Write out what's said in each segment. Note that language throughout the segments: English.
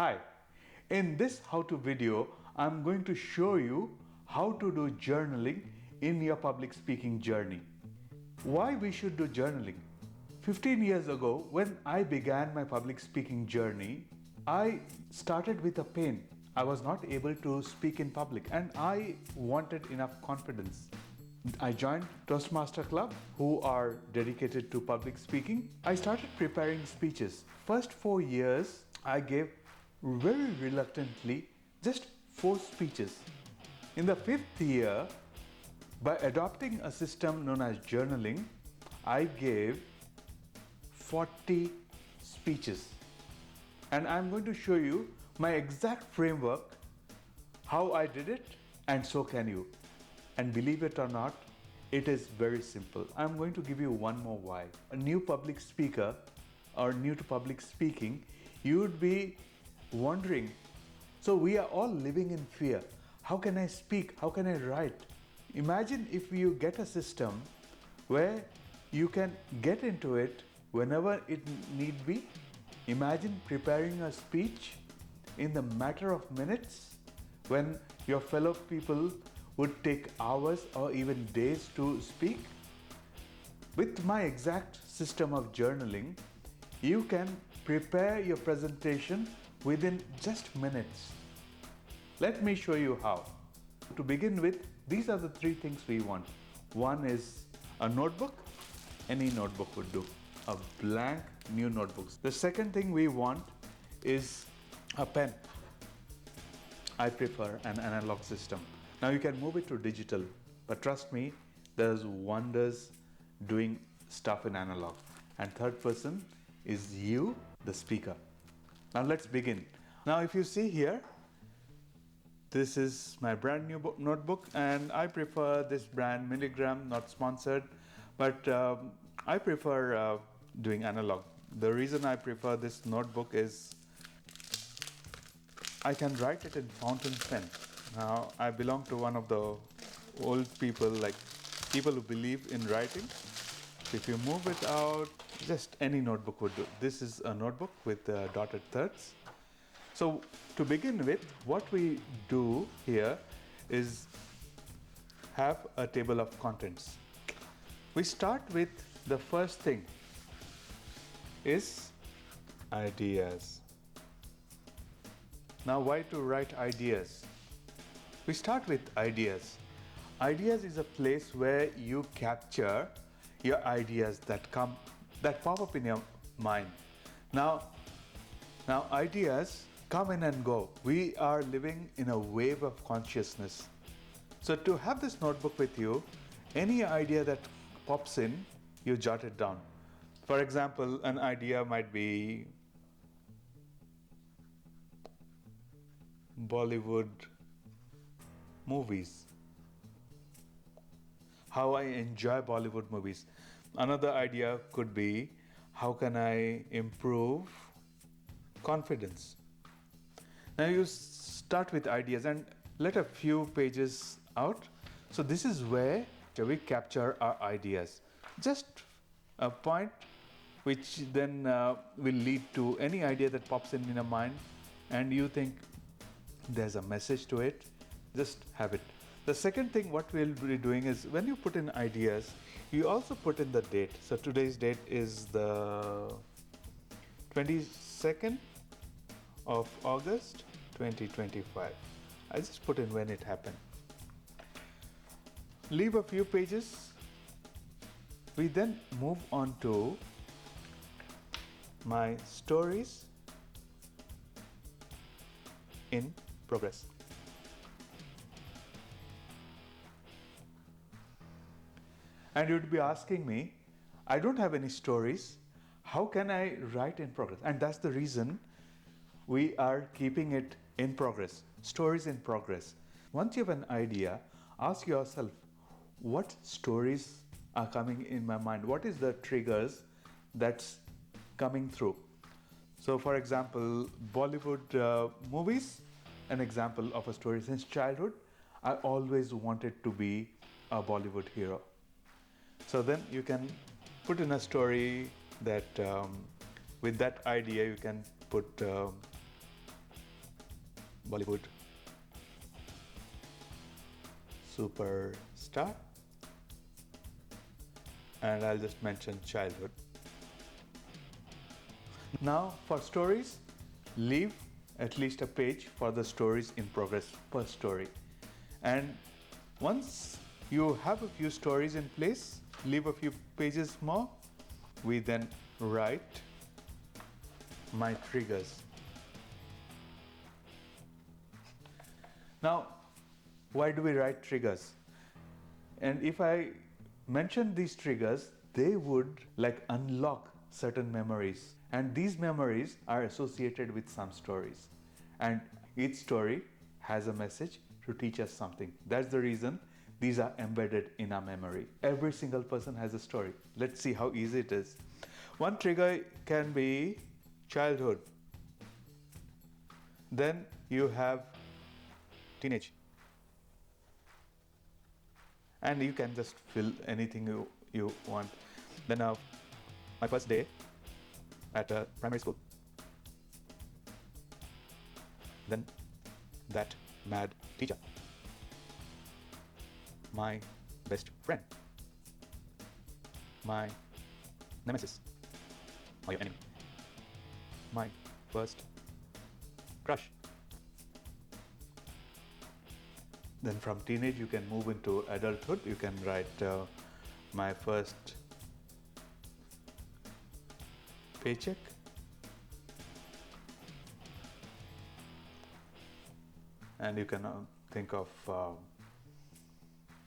Hi, in this how-to video, I'm going to show you how to do journaling in your public speaking journey. Why we should do journaling? 15 years ago, when I began my public speaking journey, I started with a pain. I was not able to speak in public and I wanted enough confidence. I joined Toastmasters Club, who are dedicated to public speaking. I started preparing speeches. First 4 years, I gave very reluctantly just 4 speeches. In the 5th year, by adopting a system known as journaling, I gave 40 speeches. And I'm going to show you my exact framework, how I did it, and so can you. And believe it or not, it is very simple. I'm going to give you one more why. A new public speaker or new to public speaking, you would be wondering, so we are all living in fear. How can I speak? How can I write? Imagine if you get a system where you can get into it whenever it need be. Imagine preparing a speech in the matter of minutes when your fellow people would take hours or even days to speak. With my exact system of journaling, you can prepare your presentation within just minutes. Let me show you how. To begin with, these are the 3 things we want. One is a notebook. Any notebook would do. A blank new notebook. The second thing we want is a pen. I prefer an analog system. Now you can move it to digital, but trust me, there's wonders doing stuff in analog. And third person is you, the speaker. Now let's begin. Now if you see here, this is my brand new notebook, and I prefer this brand, Milligram, not sponsored, but I prefer doing analog. The reason I prefer this notebook is I can write it in fountain pen. Now I belong to one of the old people, like people who believe in writing. If you move it out, just any notebook would do. This is a notebook with dotted thirds. So to begin with, what we do here is have a table of contents. We start with the first thing is ideas. Now why to write ideas? We start with ideas. Ideas is a place where you capture your ideas that pop up in your mind. Now ideas come in and go. We are living in a wave of consciousness. So to have this notebook with you, any idea that pops in, you jot it down. For example, an idea might be Bollywood movies. How I enjoy Bollywood movies. Another idea could be, how can I improve confidence? Now you start with ideas and let a few pages out. So this is where we capture our ideas. Just a point which then will lead to any idea that pops in your mind and you think there's a message to it, just have it. The second thing what we'll be doing is when you put in ideas, you also put in the date. So today's date is the 22nd of August 2025. I just put in when it happened. Leave a few pages. We then move on to my stories in progress. And you'd be asking me, I don't have any stories. How can I write in progress? And that's the reason we are keeping it in progress. Stories in progress. Once you have an idea, ask yourself, what stories are coming in my mind? What is the triggers that's coming through? So for example, Bollywood movies, an example of a story. Since childhood, I always wanted to be a Bollywood hero. So then you can put in a story that with that idea you can put Bollywood superstar, and I'll just mention childhood. Now for stories, leave at least a page for the stories in progress per story. And once you have a few stories in place, leave a few pages more. We then write my triggers. Now, why do we write triggers? And if I mention these triggers, they would like unlock certain memories. And these memories are associated with some stories. And each story has a message to teach us something. That's the reason these are embedded in our memory. Every single person has a story. Let's see how easy it is. One trigger can be childhood. Then you have teenage. And you can just fill anything you want. Then my first day at a primary school. Then that mad teacher. My best friend. My nemesis or your enemy. My first crush. Then from teenage you can move into adulthood. You can write my first paycheck. And you can think of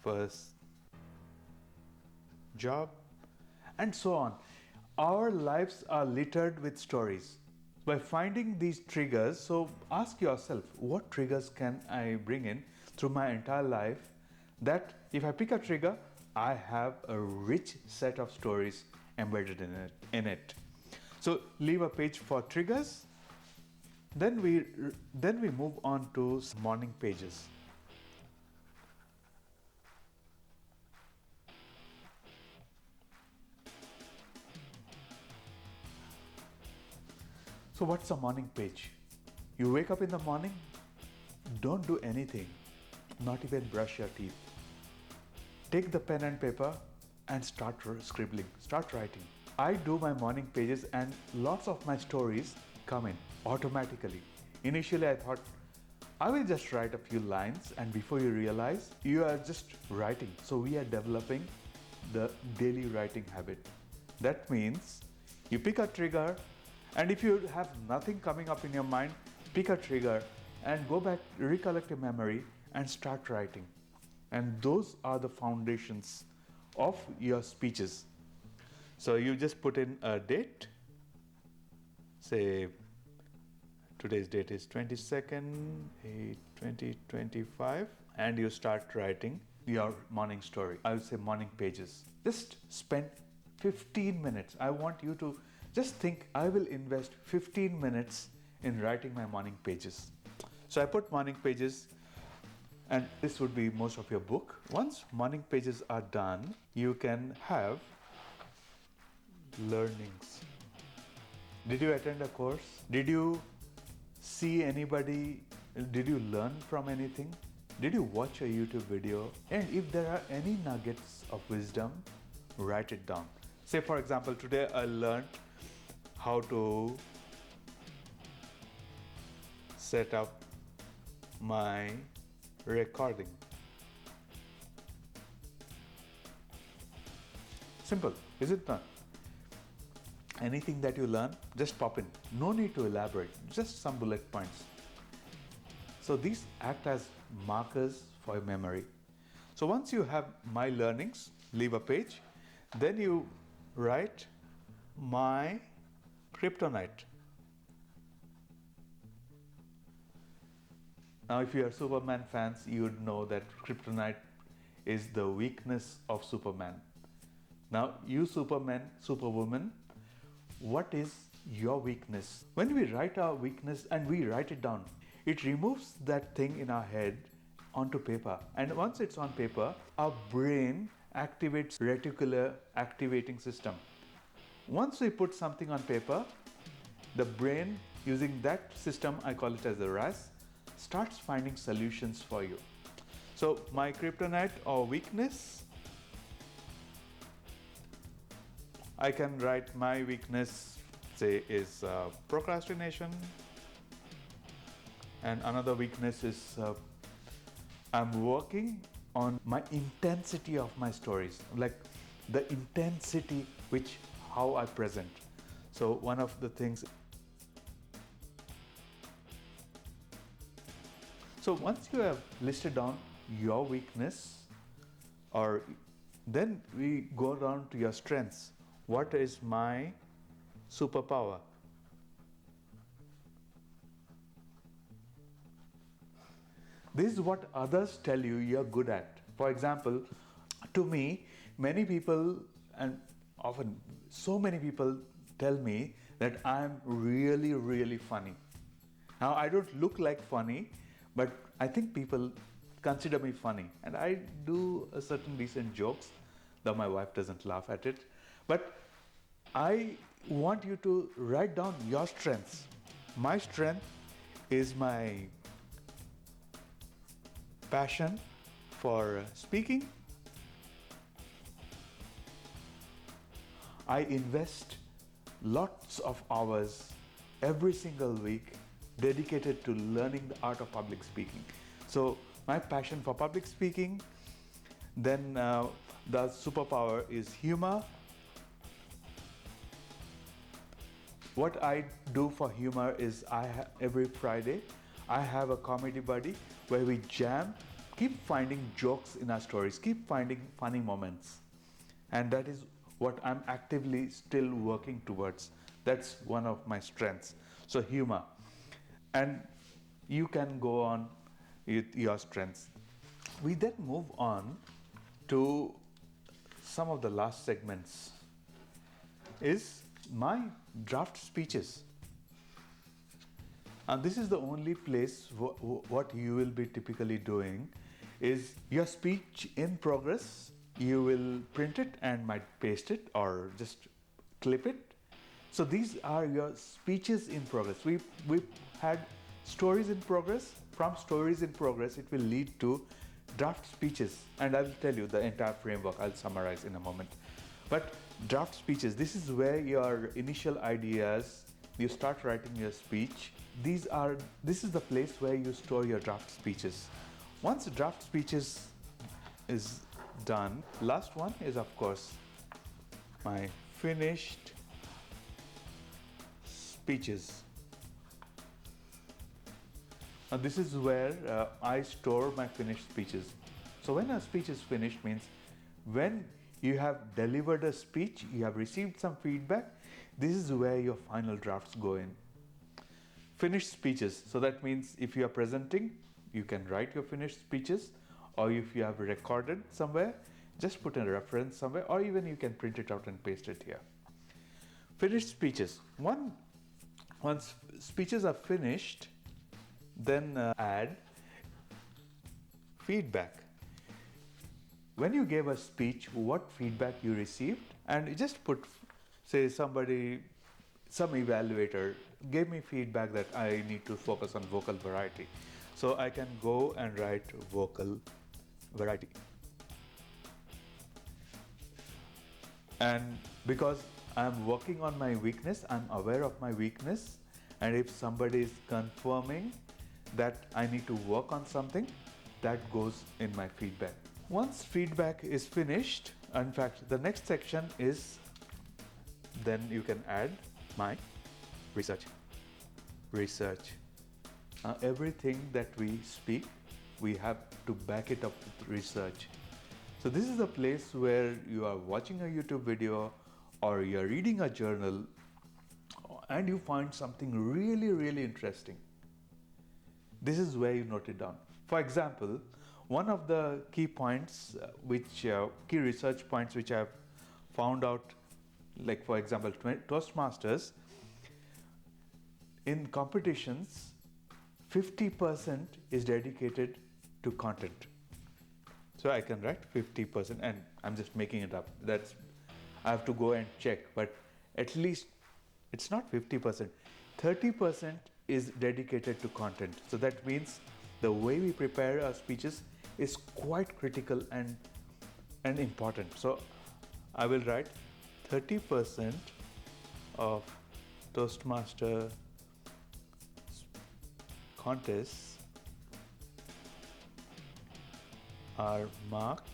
first job and so on. Our lives are littered with stories. By finding these triggers, so ask yourself, what triggers can I bring in through my entire life that if I pick a trigger, I have a rich set of stories embedded in it. So leave a page for triggers. Then we move on to morning pages. So what's a morning page? You wake up in the morning, don't do anything, not even brush your teeth. Take the pen and paper and start scribbling, start writing. I do my morning pages and lots of my stories come in automatically. Initially I thought I will just write a few lines, and before you realize, you are just writing. So we are developing the daily writing habit. That means you pick a trigger, and if you have nothing coming up in your mind, pick a trigger and go back, recollect your memory and start writing. And those are the foundations of your speeches. So you just put in a date, say today's date is 22nd/8/2025, and you start writing your morning story. I would say morning pages. Just spend 15 minutes. I want you to just think, I will invest 15 minutes in writing my morning pages. So I put morning pages, and this would be most of your book. Once morning pages are done, you can have learnings. Did you attend a course? Did you see anybody? Did you learn from anything? Did you watch a YouTube video? And if there are any nuggets of wisdom, write it down. Say for example, today I learned how to set up my recording. Simple, is it not? Anything that you learn, just pop in. No need to elaborate, just some bullet points. So these act as markers for your memory. So once you have my learnings, leave a page, then you write my kryptonite. Now if you are Superman fans, you would know that kryptonite is the weakness of Superman. Now you Superman, Superwoman, what is your weakness? When we write our weakness and we write it down, it removes that thing in our head onto paper. And once it's on paper, our brain activates reticular activating system. Once we put something on paper, the brain, using that system, I call it as the RAS, starts finding solutions for you. So my kryptonite or weakness, I can write my weakness, say, is procrastination, and another weakness is I'm working on my intensity of my stories, like the intensity which how I present. So one of the things. So once you have listed down your weakness, or then we go down to your strengths. What is my superpower? This is what others tell you you're good at. For example, to me, many people, and often so many people tell me that I'm really, really funny. Now, I don't look like funny, but I think people consider me funny. And I do a certain decent jokes, though my wife doesn't laugh at it. But I want you to write down your strengths. My strength is my passion for speaking. I invest lots of hours every single week dedicated to learning the art of public speaking. So my passion for public speaking, then the superpower is humor. What I do for humor is every Friday I have a comedy buddy where we jam, keep finding jokes in our stories, keep finding funny moments. And that is what I'm actively still working towards. That's one of my strengths. So humor. And you can go on with your strengths. We then move on to some of the last segments. Is my draft speeches. And this is the only place what you will be typically doing is your speech in progress. You will print it and might paste it or just clip it. So these are your speeches in progress. We had stories in progress. From stories in progress, it will lead to draft speeches. And I will tell you the entire framework. I'll summarize in a moment. But draft speeches, this is where your initial ideas, you start writing your speech. This is the place where you store your draft speeches. Once the draft speeches is done, last one is of course my finished speeches. Now this is where I store my finished speeches. So when a speech is finished means when you have delivered a speech, you have received some feedback, this is where your final drafts go in. Finished speeches. So that means if you are presenting, you can write your finished speeches, or if you have recorded somewhere, just put a reference somewhere, or even you can print it out and paste it here. Finished speeches. Once speeches are finished, then add feedback. When you gave a speech, what feedback you received, and you just put, say some evaluator gave me feedback that I need to focus on vocal variety. So I can go and write vocal variety. And because I'm working on my weakness, I'm aware of my weakness, and if somebody is confirming that I need to work on something, that goes in my feedback. Once feedback is finished, in fact, the next section is, then you can add my research. Everything that we speak, we have to back it up with research. So this is a place where you are watching a YouTube video or you're reading a journal and you find something really, really interesting. This is where you note it down. For example, one of the key points, key research points which I've found out, like for example, Toastmasters, in competitions, 50% is dedicated to content. So I can write 50%, and I'm just making it up. I have to go and check, but at least it's not 50%. 30% is dedicated to content. So that means the way we prepare our speeches is quite critical and important. So I will write 30% of Toastmaster contests are marked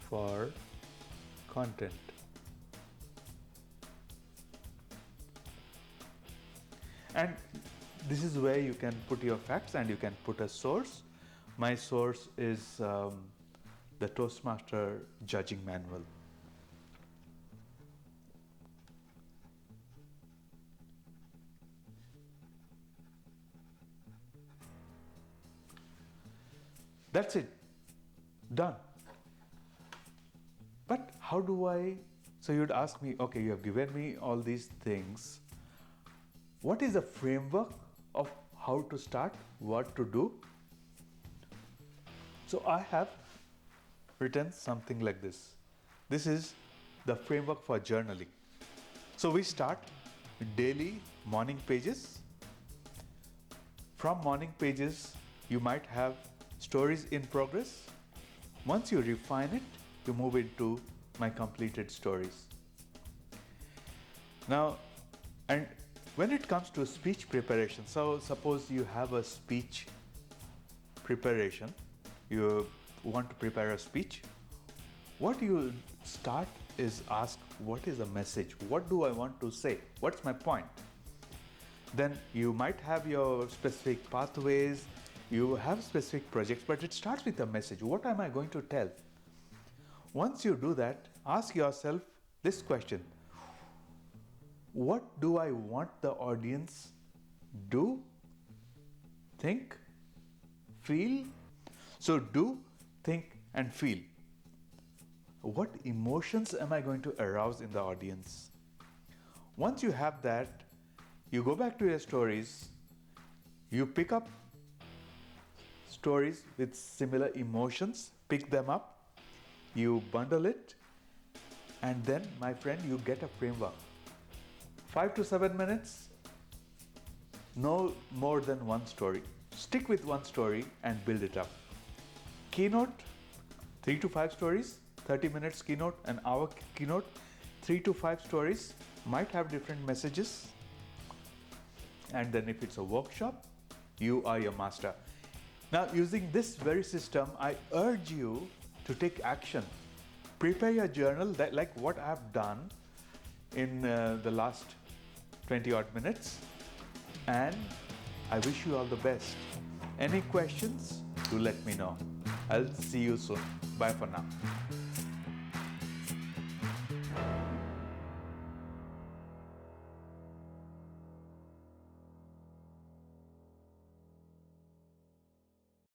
for content. And this is where you can put your facts and you can put a source. My source is the Toastmaster judging manual. That's it. Done. But how do I? So you'd ask me, okay, you have given me all these things. What is the framework of how to start, what to do? So I have written something like this. This is the framework for journaling. So we start daily morning pages. From morning pages, you might have stories in progress. Once you refine it, you move into my completed stories. Now, and when it comes to speech preparation, so suppose you have a speech preparation, you want to prepare a speech, what you start is ask, what is the message? What do I want to say? What's my point? Then you might have your specific pathways, you have specific projects, but it starts with a message. What am I going to tell? Once you do that, ask yourself this question. What do I want the audience do, think, feel? So do, think, and feel. What emotions am I going to arouse in the audience? Once you have that, you go back to your stories, you pick up stories with similar emotions, pick them up, you bundle it, and then, my friend, you get a framework. 5 to 7 minutes, no more than one story. Stick with one story and build it up. Keynote, 3 to 5 stories, 30 minutes keynote, an hour keynote, 3 to 5 stories, might have different messages. And then if it's a workshop, you are your master. Now, using this very system, I urge you to take action. Prepare your journal, that, like what I've done in the last 20 odd minutes, and I wish you all the best. Any questions, do let me know. I'll see you soon. Bye for now.